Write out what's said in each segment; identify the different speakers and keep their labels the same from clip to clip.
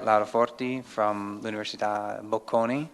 Speaker 1: Laura Forti from L'Università Bocconi,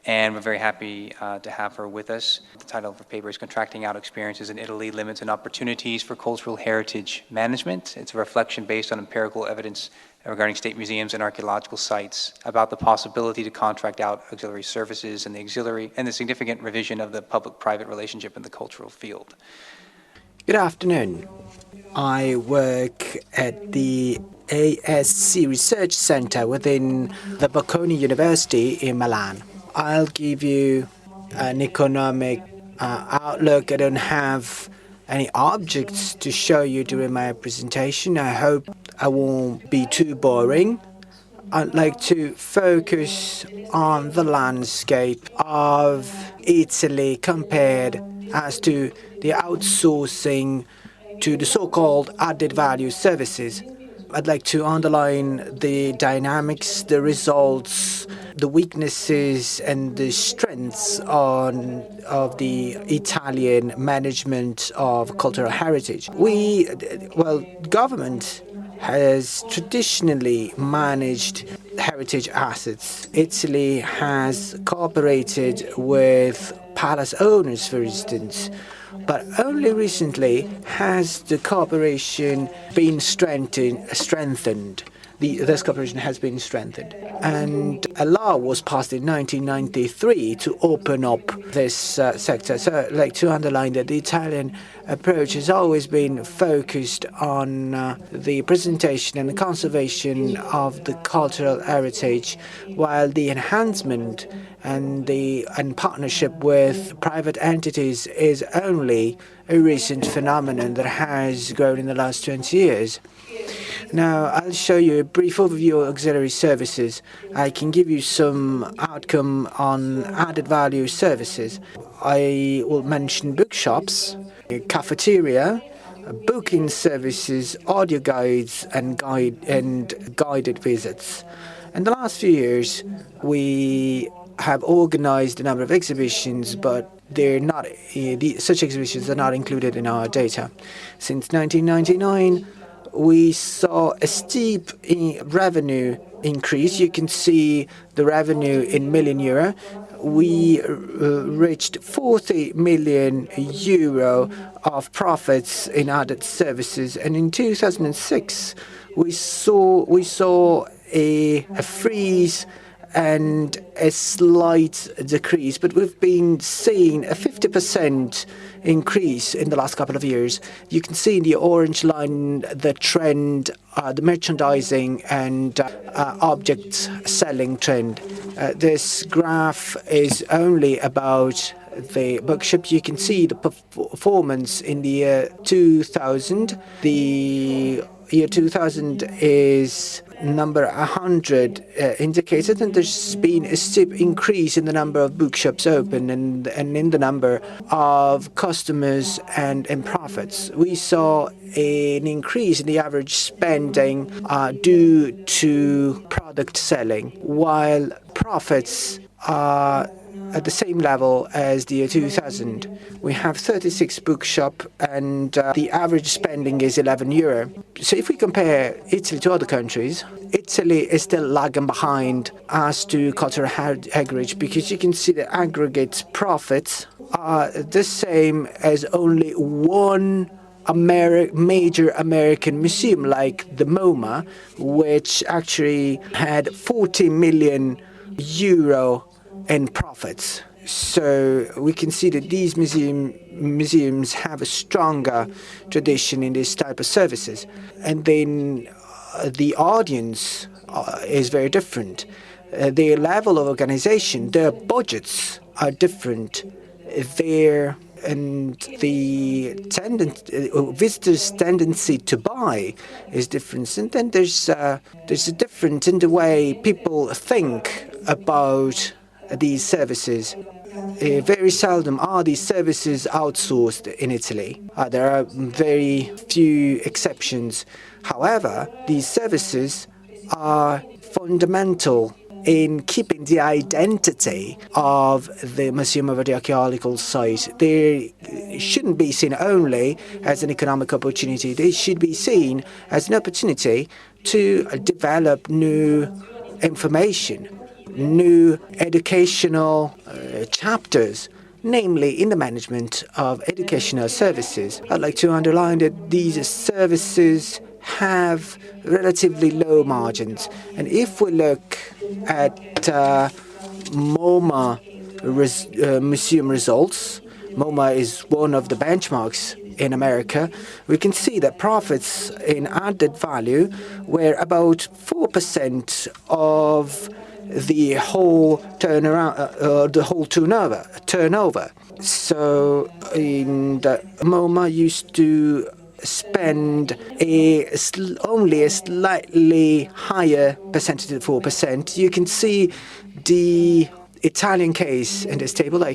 Speaker 1: and we're very happy to have her with us. The title of her paper is Contracting Out Experiences in Italy, Limits and Opportunities for Cultural Heritage Management. It's a reflection based on empirical evidence regarding state museums and archaeological sites about the possibility to contract out auxiliary services and the significant revision of the public-private relationship in the cultural field.
Speaker 2: Good afternoon. I work at the ASC Research Center within the Bocconi University in Milan. I'll give you an economic outlook. I don't have any objects to show you during my presentation. I hope I won't be too boring. I'd like to focus on the landscape of Italy compared as to the outsourcing to the so-called added value services. I'd like to underline the dynamics, the results, the weaknesses and the strengths of the Italian management of cultural heritage. Government has traditionally managed heritage assets. Italy has cooperated with palace owners, for instance, but only recently has the cooperation been strengthened. This cooperation has been strengthened. And a law was passed in 1993 to open up this sector. So I'd like to underline that the Italian approach has always been focused on the presentation and the conservation of the cultural heritage, while the enhancement and partnership with private entities is only a recent phenomenon that has grown in the last 20 years. Now, I'll show you a brief overview of auxiliary services. I can give you some outcome on added value services. I will mention bookshops, cafeteria, booking services, audio guides, and guided visits. In the last few years, we have organized a number of exhibitions, but they're not such exhibitions are not included in our data. Since 1999, we saw a steep revenue increase. You can see the revenue in million euro. We reached 40 million euro of profits in added services, and in 2006 we saw a freeze and a slight decrease, but we've been seeing a 50% increase in the last couple of years. You can see in the orange line the trend, the merchandising and object selling trend. This graph is only about the bookshop. You can see the performance in the year 2000. The year 2000 is number 100 indicated, and there's been a steep increase in the number of bookshops open and in the number of customers and profits. We saw an increase in the average spending due to product selling, while profits are at the same level as the year 2000. We have 36 bookshops and the average spending is 11 euro. So if we compare Italy to other countries, Italy is still lagging behind as to cultural heritage, because you can see the aggregate profits are the same as only one major American museum like the MoMA, which actually had 40 million euro in profits. So we can see that these museums have a stronger tradition in this type of services. And then the audience is very different. Their level of organization, their budgets are different. The visitors' tendency to buy is different. And then there's a difference in the way people think about these services. Very seldom are these services outsourced in Italy. There are very few exceptions. However, these services are fundamental in keeping the identity of the Museum of the Archaeological Site. They shouldn't be seen only as an economic opportunity. They should be seen as an opportunity to develop new information, new educational chapters, namely in the management of educational services. I'd like to underline that these services have relatively low margins. And if we look at MoMA museum results, MoMA is one of the benchmarks in America, we can see that profits in added value were about 4% of the whole turnover. So in the MoMA used to spend only a slightly higher percentage of 4%. You can see the Italian case in this table. I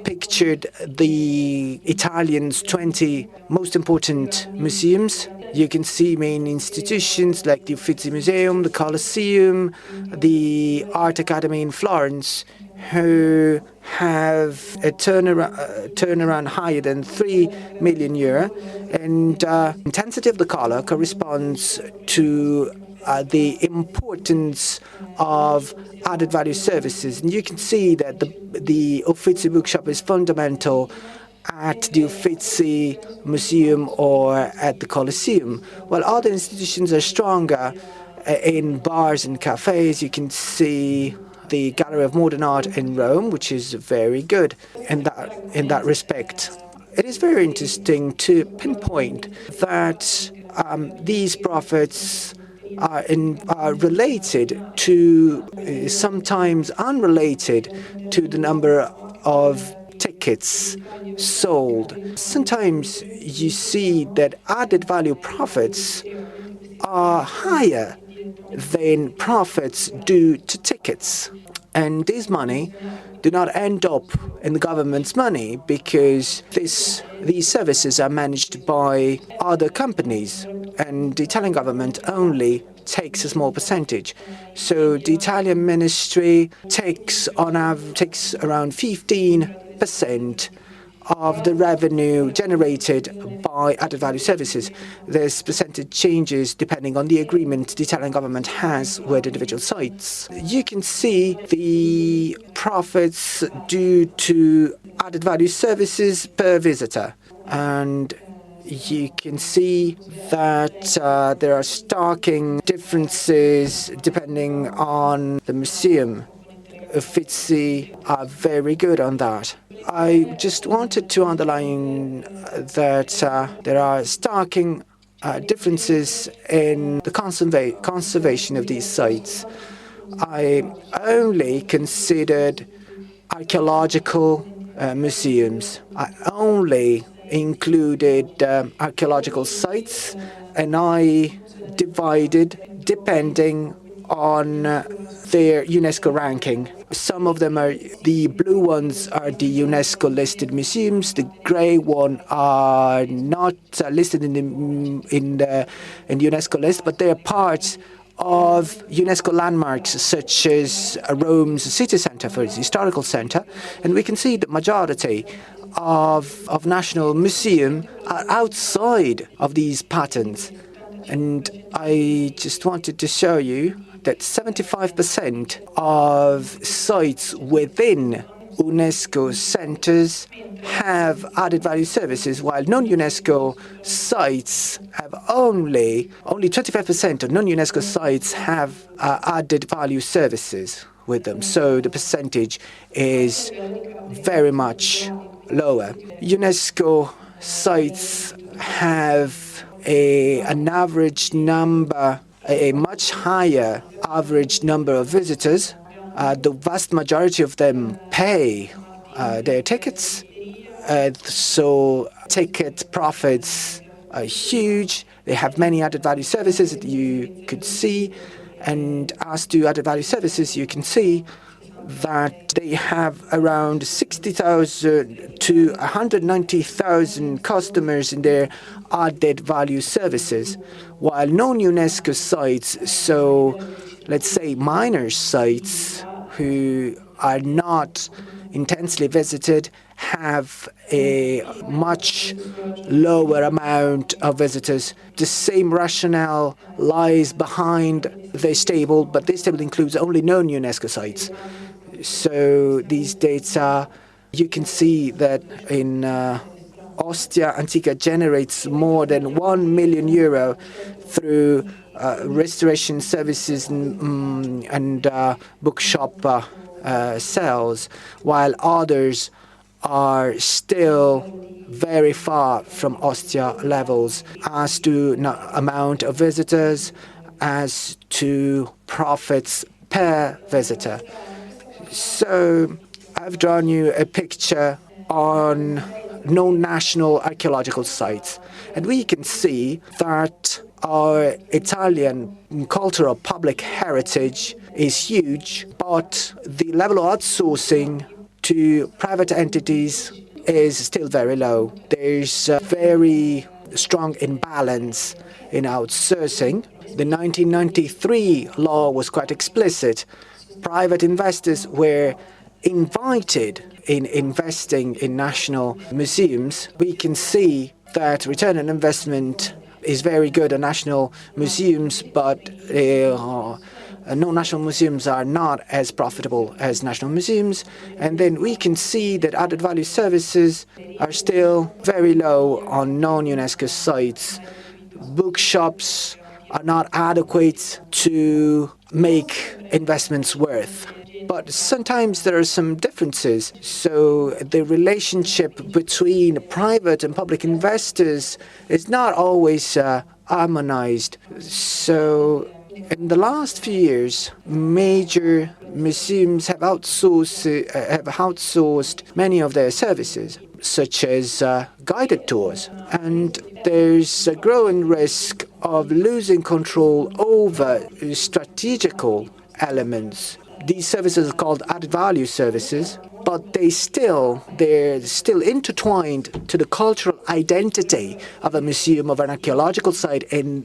Speaker 2: pictured the Italians' 20 most important museums. You can see main institutions like the Uffizi Museum, the Colosseum, the Art Academy in Florence, who have a turnaround higher than €3 million, and intensity of the color corresponds to the importance of added value services. And you can see that the Uffizi bookshop is fundamental at the Uffizi Museum or at the Colosseum, while other institutions are stronger in bars and cafes. You can see the Gallery of Modern Art in Rome, which is very good in that respect. It is very interesting to pinpoint that these profits are related to, sometimes unrelated to, the number of tickets sold. Sometimes you see that added value profits are higher than profits due to tickets. And this money do not end up in the government's money because these services are managed by other companies, and the Italian government only takes a small percentage. So the Italian ministry takes around 15% of the revenue generated by added value services. This percentage changes depending on the agreement the Italian government has with individual sites. You can see the profits due to added value services per visitor. And you can see that there are starking differences depending on the museum. Uffizi are very good on that. I just wanted to underline that there are starking differences in the conservation of these sites. I only considered archaeological museums. I only included archaeological sites, and I divided depending on their UNESCO ranking. Some of them are, the blue ones are the UNESCO listed museums. The grey one are not listed in the UNESCO list, but they are part of UNESCO landmarks such as Rome's city centre, for its historical centre. And we can see the majority of national museums are outside of these patterns. And I just wanted to show you that 75% of sites within UNESCO centres have added value services, while non-UNESCO sites have only 25% of non-UNESCO sites have added value services with them. So the percentage is very much lower. UNESCO sites have an average number, a much higher average number of visitors. The vast majority of them pay their tickets, so ticket profits are huge. They have many added value services that you could see, and as to added value services, you can see that they have around 60,000 to 190,000 customers in their added value services, while non-UNESCO sites, so let's say minor sites who are not intensely visited have a much lower amount of visitors. The same rationale lies behind this table, but this table includes only known UNESCO sites. So these data, you can see that in Ostia Antica generates more than €1 million through restoration services and bookshop sales, while others are still very far from Ostia levels as to amount of visitors, as to profits per visitor. So I've drawn you a picture on known national archaeological sites, and we can see that our Italian cultural public heritage is huge, but the level of outsourcing to private entities is still very low. There's a very strong imbalance in outsourcing. The 1993 law was quite explicit. Private investors were invited in investing in national museums. We can see that return on investment is very good on national museums, but non-national museums are not as profitable as national museums. And then we can see that added value services are still very low on non-UNESCO sites. Bookshops are not adequate to make investments worth. But sometimes there are some differences. So the relationship between private and public investors is not always harmonized. So in the last few years, major museums have outsourced many of their services, such as guided tours. And there's a growing risk of losing control over strategical elements. These services are called added value services, but they're still intertwined to the cultural identity of a museum, of an archaeological site, and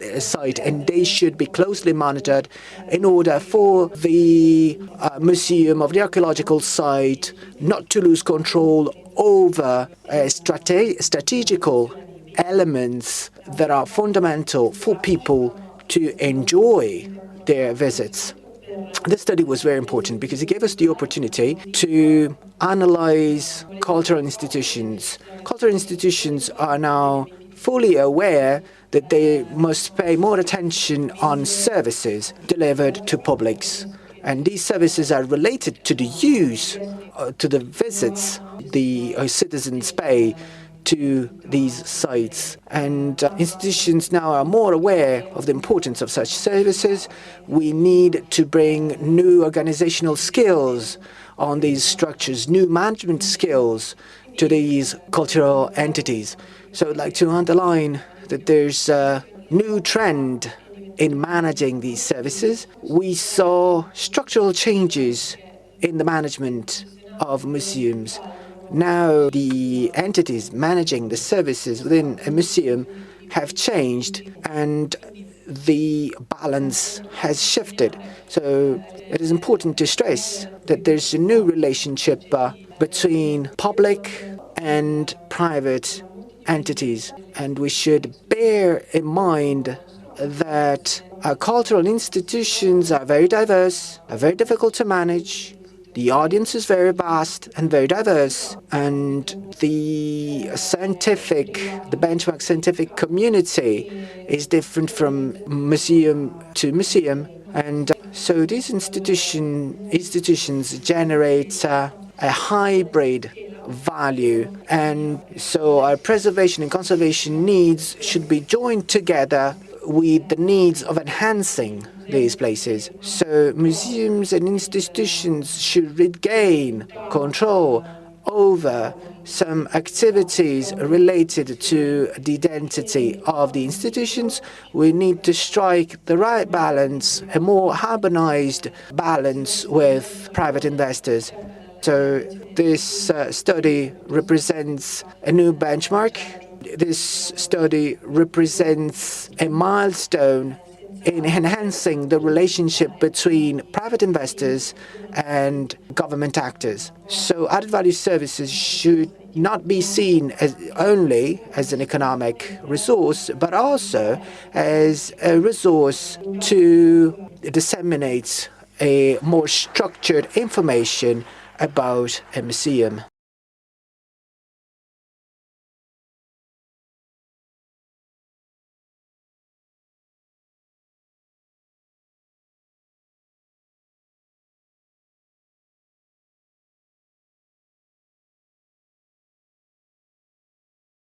Speaker 2: they should be closely monitored in order for the museum of the archaeological site not to lose control over strategical elements that are fundamental for people to enjoy their visits. This study was very important because it gave us the opportunity to analyze cultural institutions. Cultural institutions are now fully aware that they must pay more attention on services delivered to publics. And these services are related to the use, to the visits the citizens pay to these sites. And institutions now are more aware of the importance of such services. We need to bring new organizational skills on these structures, new management skills to these cultural entities. So I'd like to underline that there's a new trend in managing these services. We saw structural changes in the management of museums. Now the entities managing the services within a museum have changed and the balance has shifted. So it is important to stress that there's a new relationship between public and private entities, and we should bear in mind that our cultural institutions are very diverse, are very difficult to manage. The audience is very vast and very diverse, and the benchmark scientific community is different from museum to museum. And so these institutions generate a hybrid value, and so our preservation and conservation needs should be joined together with the needs of enhancing these places. So museums and institutions should regain control over some activities related to the identity of the institutions. We need to strike the right balance, a more harmonized balance with private investors. So this study represents a new benchmark. This study represents a milestone in enhancing the relationship between private investors and government actors. So added value services should not be seen as only as an economic resource, but also as a resource to disseminate a more structured information about a museum.